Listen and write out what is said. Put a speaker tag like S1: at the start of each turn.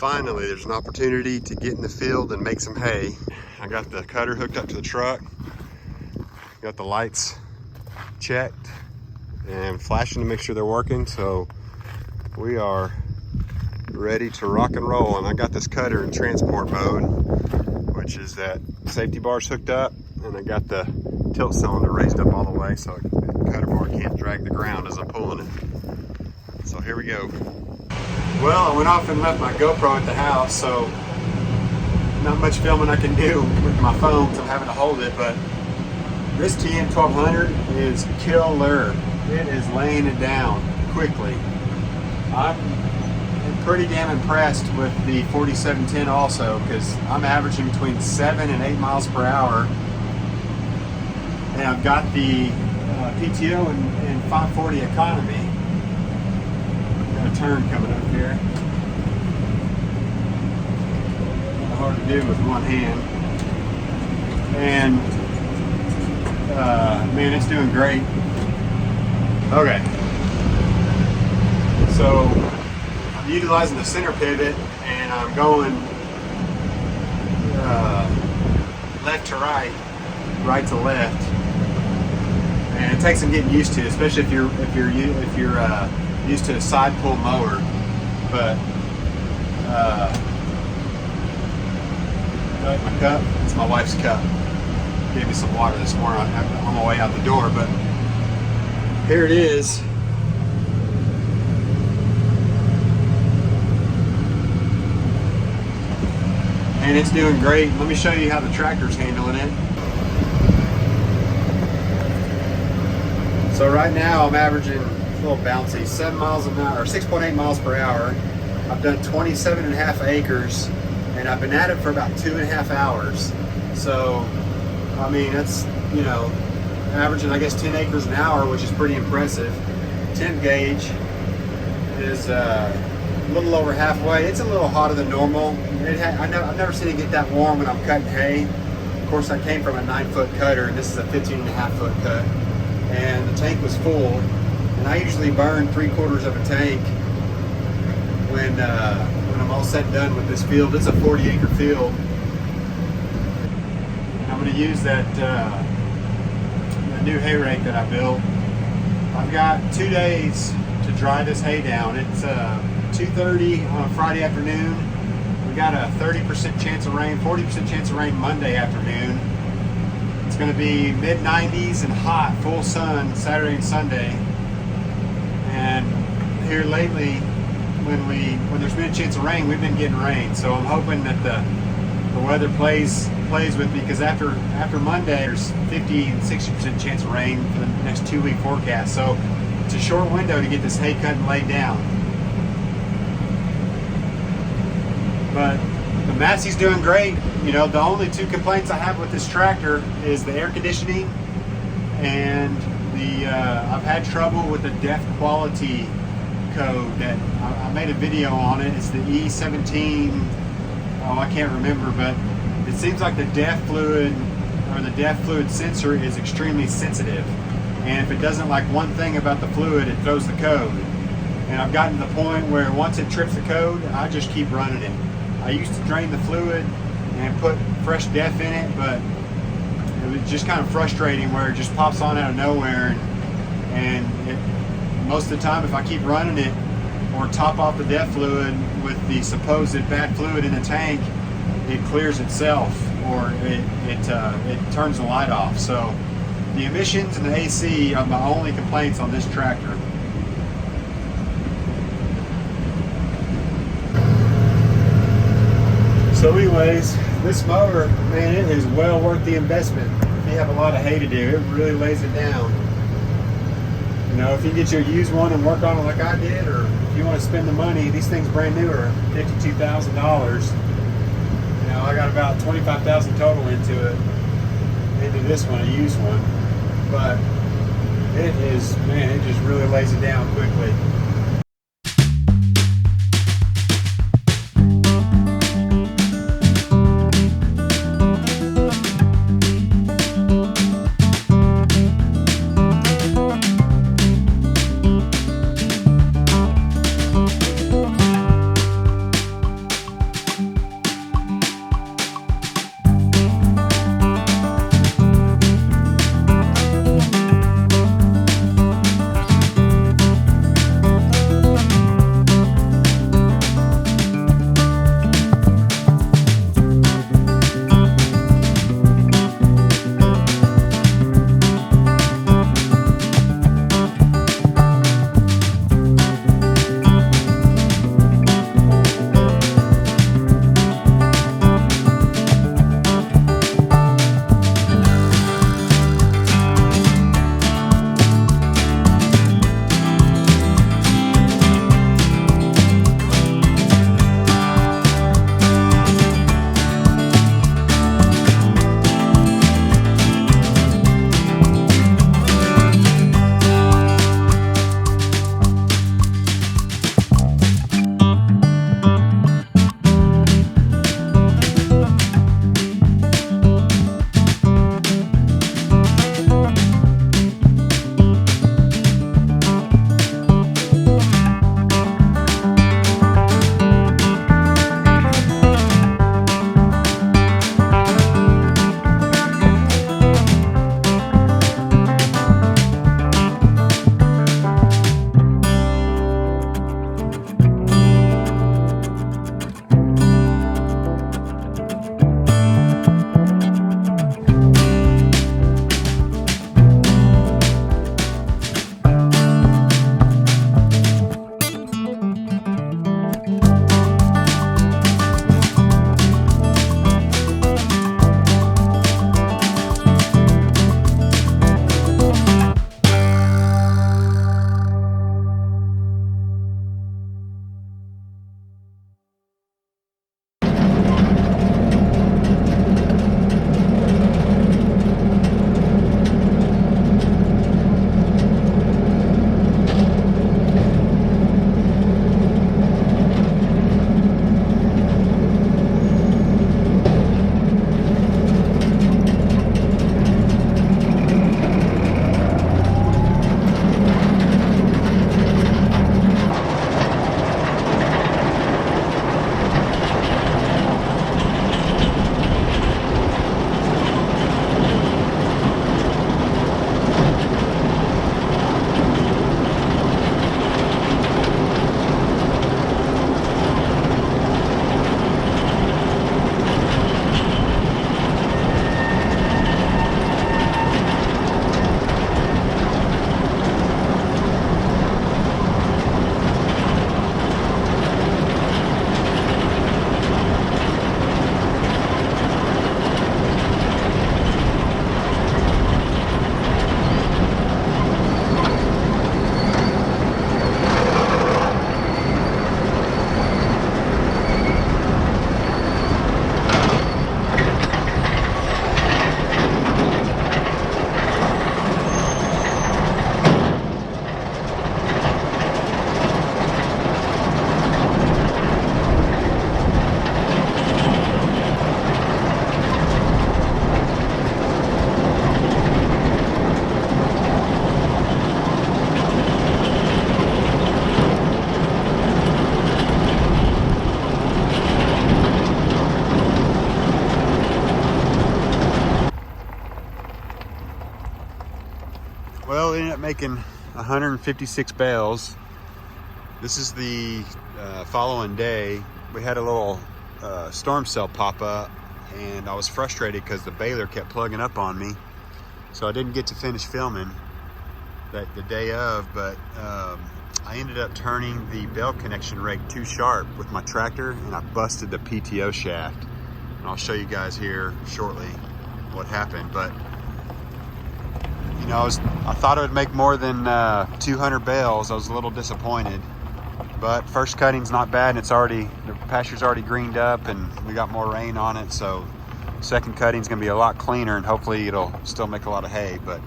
S1: Finally, there's an opportunity to get in the field and make some hay. I got the cutter hooked up to the truck, got the lights checked and flashing to make sure they're working. So we are ready to rock and roll. And I got this cutter in transport mode, which is that safety bar's hooked up, and I got the tilt cylinder raised up all the way so the cutter bar can't drag the ground as I'm pulling it. So here we go. Well, I went off and left my GoPro at the house, so not much filming I can do with my phone because I'm having to hold it, but this Tm1200 is killer. It is laying it down quickly. I'm pretty damn impressed with the 4710 also, because I'm averaging between 7 and 8 miles per hour, and I've got the PTO and 540 economy. Got a turn coming up here. Hard to do with one hand, and man, it's doing great. Okay, so I'm utilizing the center pivot, and I'm going left to right, right to left, and it takes some getting used to, especially if you're used to a side pull mower. But my cup, it's my wife's cup. Gave me some water this morning on my way out the door, but here it is. And it's doing great. Let me show you how the tractor's handling it. So right now I'm averaging, it's a little bouncy, 7 miles an hour, or 6.8 miles per hour. I've done 27.5 acres, and I've been at it for about 2.5 hours. So, I mean, that's, you know, averaging, I guess, 10 acres an hour, which is pretty impressive. Temp gauge is a little over halfway. It's a little hotter than normal. I've never seen it get that warm when I'm cutting hay. Of course, I came from a 9-foot cutter, and this is a 15.5-foot cut. And the tank was full, and I usually burn 3/4 of a tank when I'm all set and done with this field. It's a 40-acre field. I'm going to use that new hay rake that I built. I've got 2 days to dry this hay down. It's 2:30 on a Friday afternoon. We got a 30% chance of rain, 40% chance of rain Monday afternoon. It's going to be mid-90s and hot, full sun Saturday and Sunday. And here lately, when there's been a chance of rain, we've been getting rain. So I'm hoping that the weather plays with me, because after Monday there's 50 and 60% chance of rain for the next 2-week forecast. So it's a short window to get this hay cut and laid down. But the Massey's doing great. You know, the only 2 complaints I have with this tractor is the air conditioning, and I've had trouble with the DEF quality code that I made a video on it. It's the E17, I can't remember, but it seems like the DEF fluid, or the DEF fluid sensor, is extremely sensitive, and if it doesn't like one thing about the fluid, it throws the code. And I've gotten to the point where once it trips the code, I just keep running it. I used to drain the fluid and put fresh DEF in it, but it was just kind of frustrating where it just pops on out of nowhere, and most of the time, if I keep running it or top off the DEF fluid with the supposed bad fluid in the tank, it clears itself, or it turns the light off. So the emissions and the AC are my only complaints on this tractor. So anyways, this mower, man, it is well worth the investment. If you have a lot of hay to do, it really lays it down. You know, if you get your used one and work on it like I did, or if you want to spend the money, these things brand new are $52,000. You know, I got about $25,000 total into this one, a used one. But it is, man, it just really lays it down quickly. making 156 bales. This is the following day. We had a little storm cell pop up, and I was frustrated because the baler kept plugging up on me. So I didn't get to finish filming the day of, but I ended up turning the bell connection rake too sharp with my tractor, and I busted the PTO shaft. And I'll show you guys here shortly what happened. But you know, I thought it would make more than 200 bales. I was a little disappointed, but first cutting's not bad, and the pasture's already greened up, and we got more rain on it, so second cutting's gonna be a lot cleaner, and hopefully it'll still make a lot of hay. But